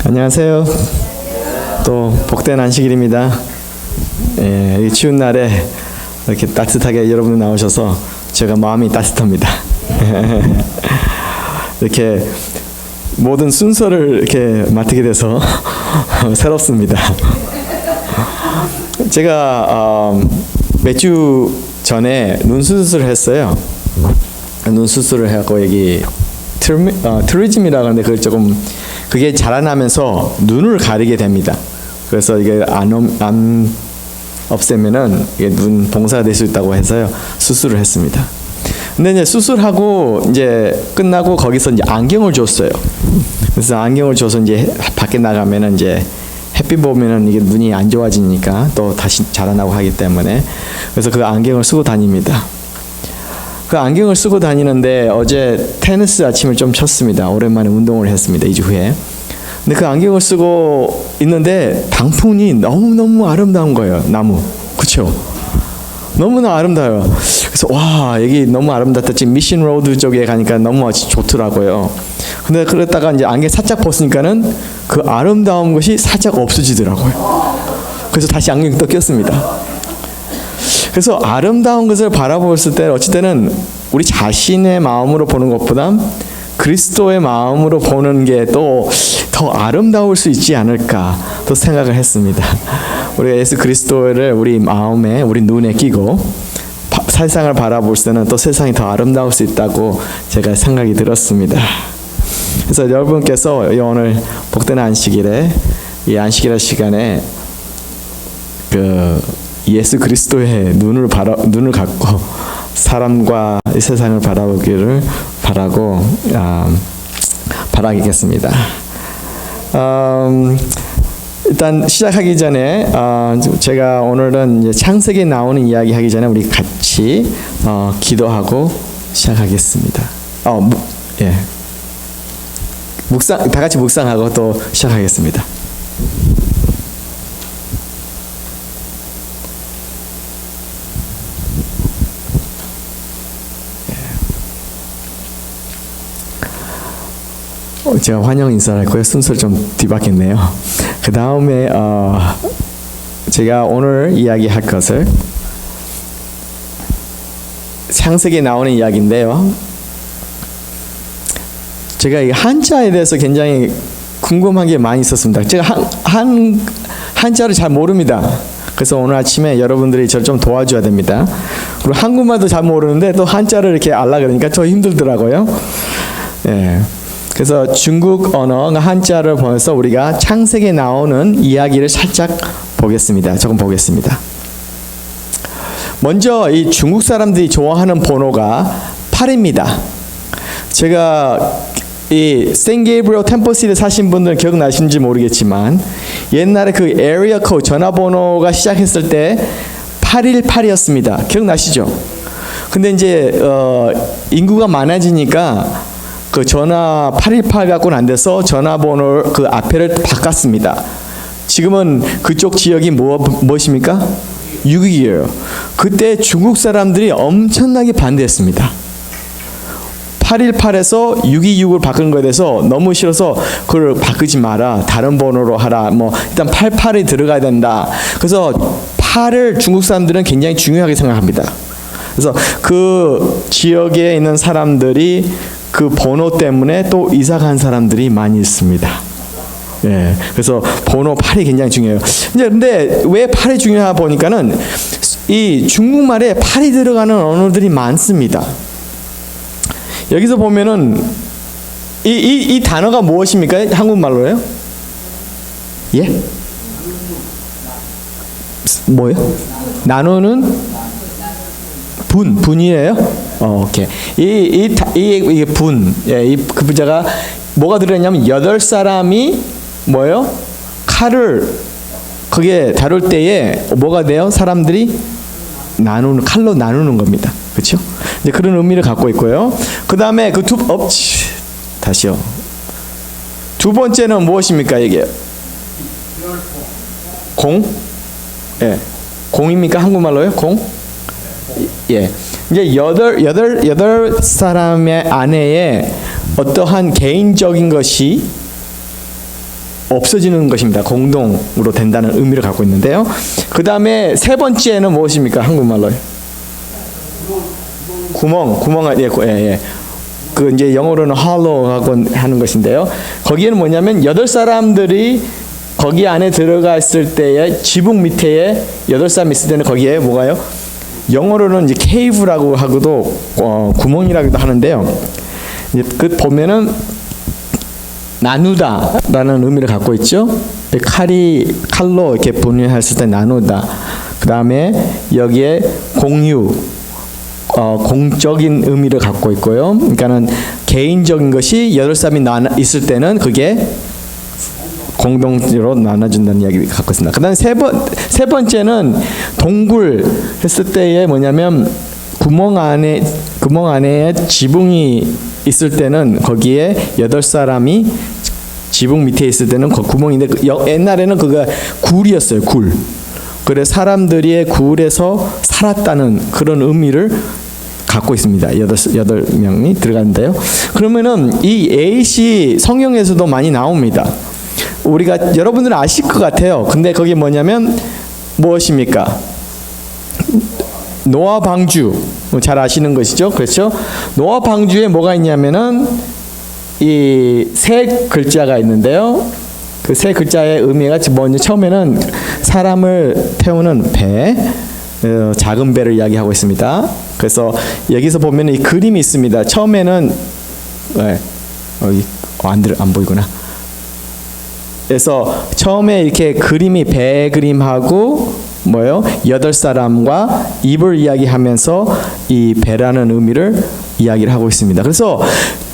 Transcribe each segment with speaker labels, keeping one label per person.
Speaker 1: 안녕하세요. 또 복된 안식일입니다. 이 추운 날에 이렇게 따뜻하게 여러분 나오셔서 제가 마음이 따뜻합니다. 이렇게 모든 순서를 이렇게 맡게 돼서 새롭습니다. 제가 몇 주 전에 눈 수술을 했어요. 눈 수술을 해갖고 여기 트리즘이라고 하는데 그게 자라나면서 눈을 가리게 됩니다. 그래서 이게 안 없애면은 이게 눈 봉사가 될 수 있다고 해서요 수술을 했습니다. 근데 이제 수술하고 이제 끝나고 거기서 이제 안경을 줬어요. 그래서 안경을 줘서 이제 밖에 나가면은 이제 햇빛 보면은 이게 눈이 안 좋아지니까 또 다시 자라나고 하기 때문에 그래서 그 안경을 쓰고 다닙니다. 그 안경을 쓰고 다니는데 어제 테니스 아침을 좀 쳤습니다. 오랜만에 운동을 했습니다. 2주 후에. 근데 그 안경을 쓰고 있는데 방풍이 너무너무 아름다운 거예요. 나무. 그쵸? 너무나 아름다워요. 그래서 와 여기 너무 아름답다. 지금 미션 로드 쪽에 가니까 너무 좋더라고요. 근데 그랬다가 이제 안경 살짝 벗으니까는 그 아름다운 것이 살짝 없어지더라고요. 그래서 다시 안경 또 꼈습니다. 그래서 아름다운 것을 바라보았을 때 어찌 때는 우리 자신의 마음으로 보는 것보다 그리스도의 마음으로 보는 게 또 더 아름다울 수 있지 않을까 또 생각을 했습니다. 우리가 예수 그리스도를 우리 마음에 우리 눈에 끼고 세상을 바라볼 때는 또 세상이 더 아름다울 수 있다고 제가 생각이 들었습니다. 그래서 여러분께서 오늘 복된 안식일에 이 안식일 시간에 예수 그리스도의 눈을 갖고 사람과 이 세상을 바라보기를 바라겠습니다. 일단 시작하기 전에 제가 오늘은 이제 창세기에 나오는 이야기 하기 전에 우리 같이 기도하고 시작하겠습니다. 다 같이 묵상하고 또 시작하겠습니다. 제가 환영 인사를 했고요. 순서를 좀 뒤바뀌었네요. 그 다음에 제가 오늘 이야기할 것을 창세기에 나오는 이야기인데요. 제가 이 한자에 대해서 굉장히 궁금한 게 많이 있었습니다. 제가 한자를 잘 모릅니다. 그래서 오늘 아침에 여러분들이 저를 좀 도와줘야 됩니다. 그리고 한국말도 잘 모르는데 또 한자를 이렇게 알라 그러니까 더 힘들더라고요. 예. 그래서 중국 언어 한자를 보면서 우리가 창세기에 나오는 이야기를 살짝 보겠습니다. 조금 보겠습니다. 먼저 이 중국 사람들이 좋아하는 번호가 8입니다. 제가 이 샌게이브리얼 템플시티에 사신 분들은 기억나시는지 모르겠지만 옛날에 그 에리어 코드 전화번호가 시작했을 때 818이었습니다. 기억나시죠? 근데 이제 인구가 많아지니까 그 전화 818 갖고는 안 돼서 전화번호 그 앞에를 바꿨습니다. 지금은 그쪽 지역이 무엇입니까? 622예요. 그때 중국 사람들이 엄청나게 반대했습니다. 818에서 626을 바꾸는 거에 대해서 너무 싫어서 그걸 바꾸지 마라. 다른 번호로 하라. 일단 88이 들어가야 된다. 그래서 8을 중국 사람들은 굉장히 중요하게 생각합니다. 그래서 그 지역에 있는 사람들이 그 번호 때문에 또 이사 간 사람들이 많이 있습니다. 예, 그래서 번호 8이 굉장히 중요해요. 근데 왜 8이 중요하다 보니까는 이 중국말에 8이 들어가는 언어들이 많습니다. 여기서 보면은 이 단어가 무엇입니까? 한국말로요? 예? 뭐요? 나누는 분이에요? 오케이. 이 분, 그 분자가 뭐가 들어있냐면 8사람이 뭐요? 칼을 그게 다룰 때에 뭐가 돼요? 사람들이 칼로 나누는 겁니다. 그렇죠? 이제 그런 의미를 갖고 있고요. 그 다음에 다시요. 두 번째는 무엇입니까? 이게 공? 예, 공입니까? 한국말로요? 공? 예. 이제 여덟 사람의 안에 어떠한 개인적인 것이 없어지는 것입니다. 공동으로 된다는 의미를 갖고 있는데요. 그 다음에 세 번째는 무엇입니까? 한국말로 구멍, 예. 그 이제 영어로는 hollow하고 하는 것인데요. 거기에는 뭐냐면 8사람들이 거기 안에 들어갔을 때에 지붕 밑에 8사람 있을 때는 거기에 뭐가요? 영어로는 이제 cave라고 하고도 구멍이라고도 하는데요. 이제 그 보면은 나누다라는 의미를 갖고 있죠. 칼로 이렇게 분류했을 때 나누다. 그 다음에 여기에 공유, 공적인 의미를 갖고 있고요. 그러니까는 개인적인 것이 8사람이 있을 때는 그게 공동으로 나눠준다는 이야기를 갖고 있습니다. 그 다음에 세 번째는 동굴 했을 때에 뭐냐면 구멍 안에 지붕이 있을 때는 거기에 8사람이 지붕 밑에 있을 때는 그 구멍인데 옛날에는 그가 굴이었어요. 굴. 그래서 사람들이 굴에서 살았다는 그런 의미를 갖고 있습니다. 8명이 들어가는데요. 그러면은 이 에잇이 성경에서도 많이 나옵니다. 우리가 여러분들은 아실 것 같아요. 근데 거기 뭐냐면 무엇입니까? 노아 방주 잘 아시는 것이죠. 그렇죠? 노아 방주에 뭐가 있냐면은 이 세 글자가 있는데요. 그 세 글자의 의미가 먼저 처음에는 사람을 태우는 배, 작은 배를 이야기하고 있습니다. 그래서 여기서 보면 이 그림이 있습니다. 처음에는 여기 안 보이구나. 그래서 처음에 이렇게 그림이 배 그림하고 뭐요? 8사람과 입을 이야기하면서 이 배라는 의미를 이야기를 하고 있습니다. 그래서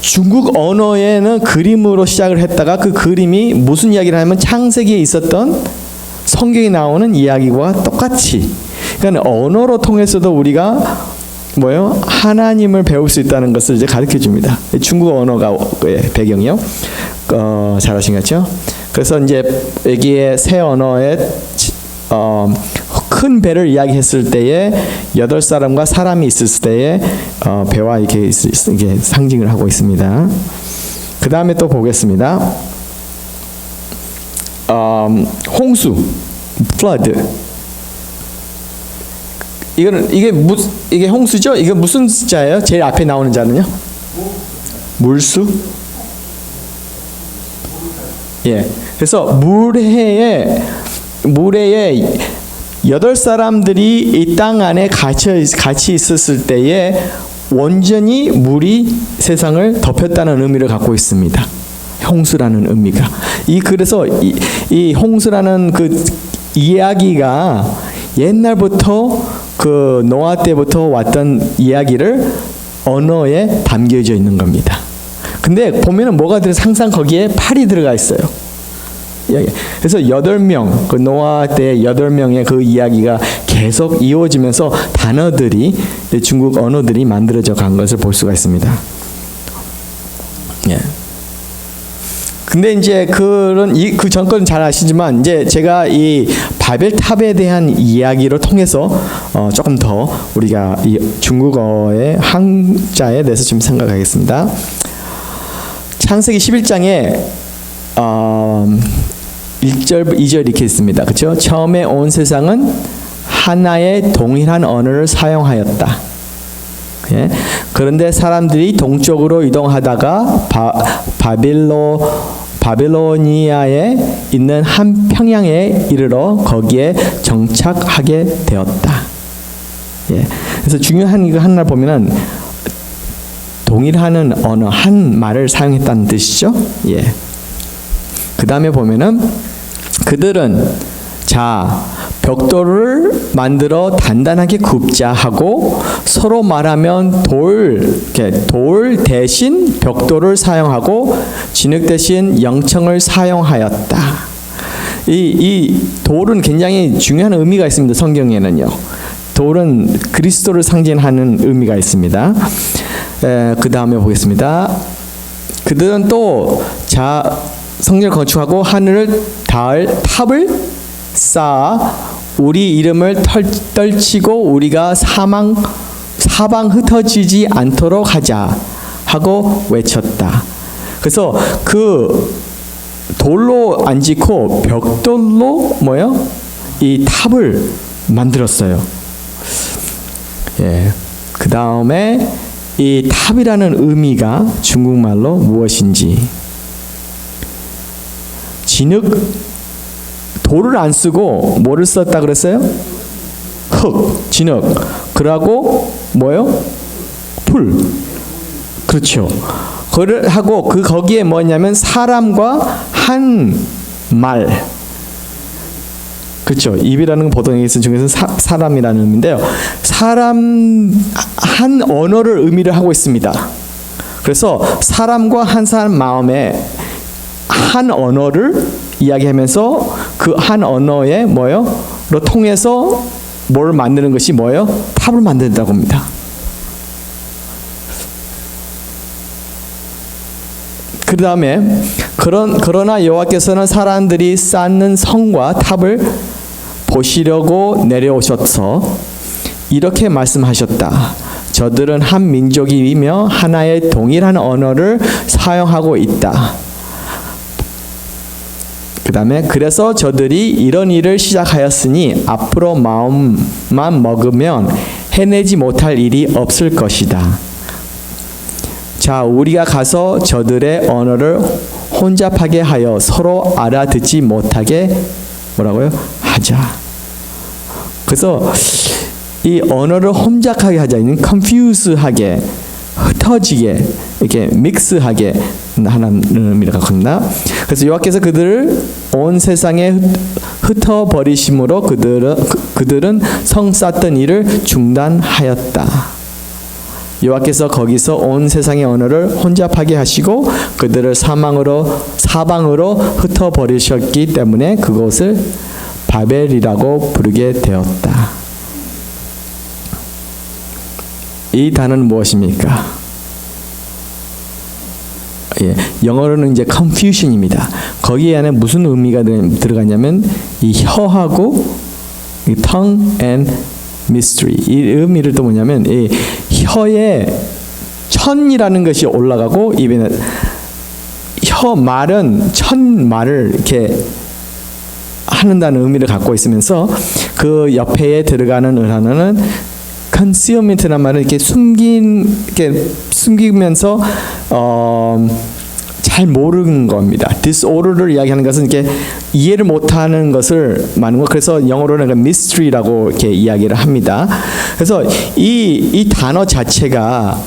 Speaker 1: 중국 언어에는 그림으로 시작을 했다가 그 그림이 무슨 이야기를 하면 창세기에 있었던 성경에 나오는 이야기와 똑같이, 그러니까 언어로 통해서도 우리가 뭐요? 하나님을 배울 수 있다는 것을 이제 가르쳐 줍니다. 중국 언어가 배경이요. 잘 아신 것 같죠? 그래서 이제 여기에 새 언어에 큰 배를 이야기했을 때에 8사람과 사람이 있을 때에 배와 이렇게 상징을 하고 있습니다. 그 다음에 또 보겠습니다. 홍수, flood. 이게 홍수죠? 이게 무슨 자예요? 제일 앞에 나오는 자는요? 물수? 예. 그래서 물해에 8사람들이 이 땅 안에 같이 있었을 때에 온전히 물이 세상을 덮였다는 의미를 갖고 있습니다. 홍수라는 의미가. 그래서 이 홍수라는 그 이야기가 옛날부터 그 노아 때부터 왔던 이야기를 언어에 담겨져 있는 겁니다. 근데 보면은 뭐가 항상 거기에 팔이 들어가 있어요. 그래서 8명, 그 노아 때 8명의 그 이야기가 계속 이어지면서 단어들이, 중국 언어들이 만들어져 간 것을 볼 수가 있습니다. 예. 근데 이제 그 전거는 잘 아시지만 이제 제가 이 바벨탑에 대한 이야기를 통해서 조금 더 우리가 이 중국어의 한자에 대해서 좀 생각하겠습니다. 창세기 11장에 1절, 2절 이렇게 있습니다. 그렇죠? 처음에 온 세상은 하나의 동일한 언어를 사용하였다. 예? 그런데 사람들이 동쪽으로 이동하다가 바빌로니아에 있는 한 평양에 이르러 거기에 정착하게 되었다. 예. 그래서 중요한 이거 하나 보면은 동일한 언어, 한 말을 사용했다는 뜻이죠. 예. 그 다음에 보면은 그들은 벽돌을 만들어 단단하게 굽자 하고 서로 말하면 돌 대신 벽돌을 사용하고 진흙 대신 영청을 사용하였다. 이 돌은 굉장히 중요한 의미가 있습니다. 성경에는요. 돌은 그리스도를 상징하는 의미가 있습니다. 그 다음에 보겠습니다. 그들은 또 성전을 건축하고 하늘을 닿을 탑을 쌓아 우리 이름을 떨치고 우리가 사방 흩어지지 않도록 하자 하고 외쳤다. 그래서 돌로 안 짓고 벽돌로 뭐요? 이 탑을 만들었어요. 예. 그 다음에 이 탑이라는 의미가 중국말로 무엇인지. 진흙, 돌을 안 쓰고 뭐를 썼다 그랬어요? 흙, 진흙. 그러고 뭐요? 풀. 그렇죠. 그를 하고 거기에 뭐냐면 사람과 한 말. 그렇죠. 입이라는 건 보통 여기서 중에서 사람이라는 의미인데요. 사람 한 언어를 의미를 하고 있습니다. 그래서 사람과 한 사람 마음에 한 언어를 이야기하면서 그 한 언어에 뭐요? 로 통해서 뭘 만드는 것이 뭐요? 탑을 만든다고 합니다. 그 다음에 그러나 여호와께서는 사람들이 쌓는 성과 탑을 보시려고 내려오셔서 이렇게 말씀하셨다. 저들은 한 민족이며 하나의 동일한 언어를 사용하고 있다. 그 다음에 그래서 저들이 이런 일을 시작하였으니 앞으로 마음만 먹으면 해내지 못할 일이 없을 것이다. 자, 우리가 가서 저들의 언어를 혼잡하게 하여 서로 알아듣지 못하게 뭐라고요? 하자. 그래서 이 언어를 혼잡하게 하자, confuse하게, 흩어지게, 이렇게 믹스하게 하는 의미라고 합니다. 그래서 여호와께서 그들을 온 세상에 흩어버리심으로 그들은 성 쌓던 일을 중단하였다. 여호와께서 거기서 온 세상의 언어를 혼잡하게 하시고 그들을 사방으로 흩어버리셨기 때문에 그곳을 바벨이라고 부르게 되었다. 이 단어는 무엇입니까? 예, 영어로는 이제 confusion입니다. 거기 안에 무슨 의미가 들어가냐면 이 혀하고 이 tongue and mystery. 이 의미를 또 뭐냐면 이 혀에 천이라는 것이 올라가고 입에는 혀 말은 천 말을 이렇게 하는다는 의미를 갖고 있으면서 그 옆에 들어가는 단어는 concealment란 말은 이렇게 숨기면서 잘 모르는 겁니다. disorder를 이야기하는 것은 이렇게 이해를 못하는 것을 말하는 거. 그래서 영어로는 mystery라고 이렇게 이야기를 합니다. 그래서 이 단어 자체가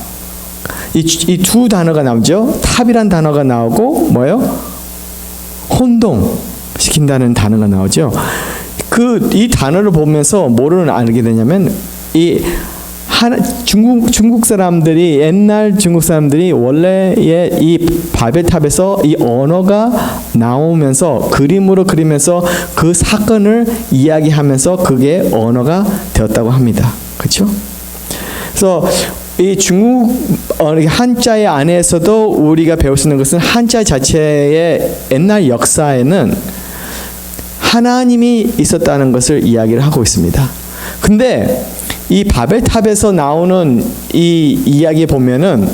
Speaker 1: 이 두 단어가 나오죠. 탑이란 단어가 나오고 뭐요? 혼동시킨다는 단어가 나오죠. 이 단어를 보면서 뭐를 알게 되냐면 중국 사람들이 옛날 중국 사람들이 원래의 이 바벨탑에서 이 언어가 나오면서 그림으로 그리면서 그 사건을 이야기하면서 그게 언어가 되었다고 합니다. 그렇죠? 그래서 이 중국 한자의 안에서도 우리가 배울 수 있는 것은 한자 자체의 옛날 역사에는 하나님이 있었다는 것을 이야기를 하고 있습니다. 근데 이 바벨탑에서 나오는 이 이야기에 보면은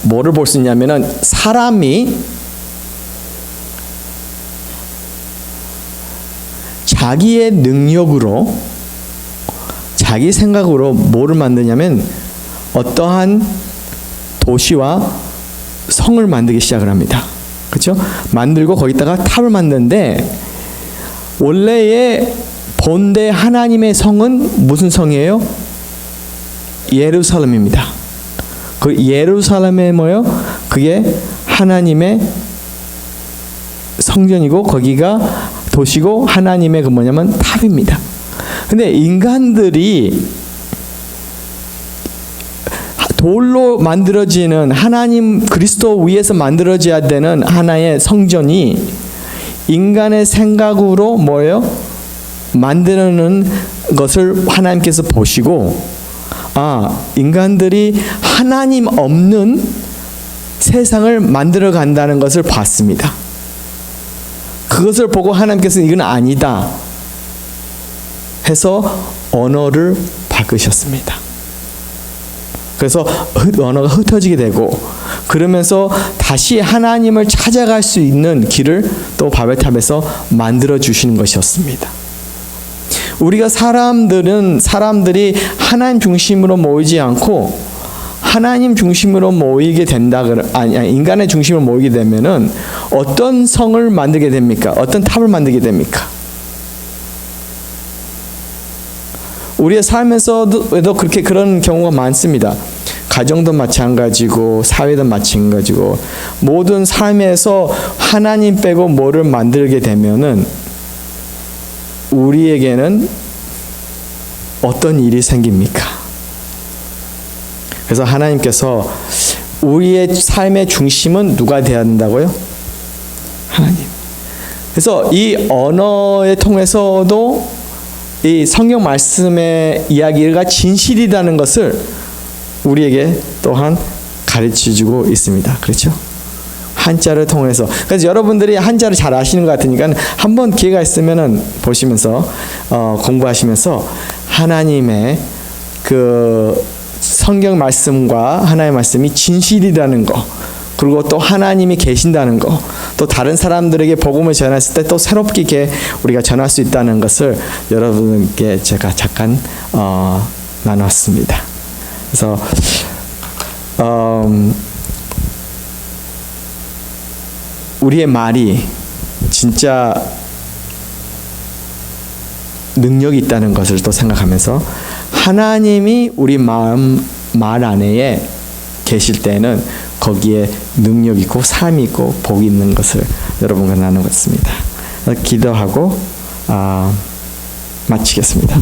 Speaker 1: 뭐를 볼 수 있냐면은 사람이 자기의 능력으로 자기 생각으로 뭐를 만드냐면 어떠한 도시와 성을 만들기 시작을 합니다. 그렇죠? 만들고 거기다가 탑을 만드는데 원래의 본대 하나님의 성은 무슨 성이에요? 예루살렘입니다. 그 예루살렘에 뭐요? 그게 하나님의 성전이고 거기가 도시고 하나님의 그 뭐냐면 탑입니다. 근데 인간들이 돌로 만들어지는 하나님 그리스도 위에서 만들어져야 되는 하나의 성전이 인간의 생각으로 뭐예요? 만드는 것을 하나님께서 보시고 인간들이 하나님 없는 세상을 만들어 간다는 것을 봤습니다. 그것을 보고 하나님께서는 이건 아니다 해서 언어를 바꾸셨습니다. 그래서 언어가 흩어지게 되고 그러면서 다시 하나님을 찾아갈 수 있는 길을 또 바벨탑에서 만들어 주시는 것이었습니다. 우리가 사람들이 하나님 중심으로 모이지 않고 하나님 중심으로 모이게 된다, 인간의 중심으로 모이게 되면은 어떤 성을 만들게 됩니까? 어떤 탑을 만들게 됩니까? 우리의 삶에서도 그렇게 그런 경우가 많습니다. 가정도 마찬가지고 사회도 마찬가지고 모든 삶에서 하나님 빼고 뭐를 만들게 되면은 우리에게는 어떤 일이 생깁니까? 그래서 하나님께서 우리의 삶의 중심은 누가 되어야 한다고요? 하나님. 그래서 이 언어에 통해서도 이 성경 말씀의 이야기가 진실이라는 것을 우리에게 또한 가르쳐주고 있습니다. 그렇죠? 한자를 통해서. 그래서 여러분들이 한자를 잘 아시는 것 같으니까 한번 기회가 있으면은 보시면서 공부하시면서 하나님의 그 성경 말씀과 하나님의 말씀이 진실이라는 거, 그리고 또 하나님이 계신다는 거, 또 다른 사람들에게 복음을 전했을 때 또 새롭게 이렇게 우리가 전할 수 있다는 것을 여러분께 제가 잠깐 나눴습니다. 그래서 우리의 말이 진짜 능력이 있다는 것을 또 생각하면서 하나님이 우리 말 안에 계실 때는 거기에 능력이 있고 삶이 있고 복이 있는 것을 여러분과 나누겠습니다. 기도하고 마치겠습니다.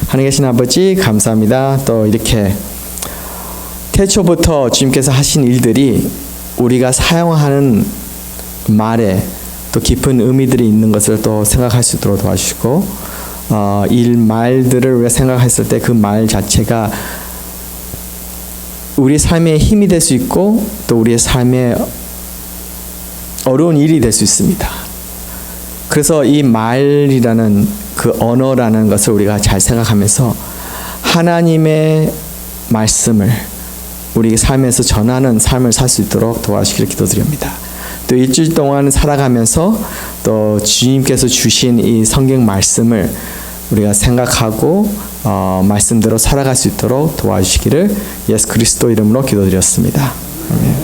Speaker 1: 하늘에 계신 아버지 감사합니다. 또 이렇게 태초부터 주님께서 하신 일들이 우리가 사용하는 말에 또 깊은 의미들이 있는 것을 또 생각할 수 있도록 도와주시고 이 말들을 우리가 생각했을 때 그 말 자체가 우리 삶에 힘이 될 수 있고 또 우리의 삶에 어려운 일이 될 수 있습니다. 그래서 이 말이라는 그 언어라는 것을 우리가 잘 생각하면서 하나님의 말씀을 우리 삶에서 전하는 삶을 살 수 있도록 도와주시기를 기도드립니다. 또 일주일 동안 살아가면서 또 주님께서 주신 이 성경 말씀을 우리가 생각하고 말씀대로 살아갈 수 있도록 도와주시기를 예수 그리스도 이름으로 기도드렸습니다. 아멘.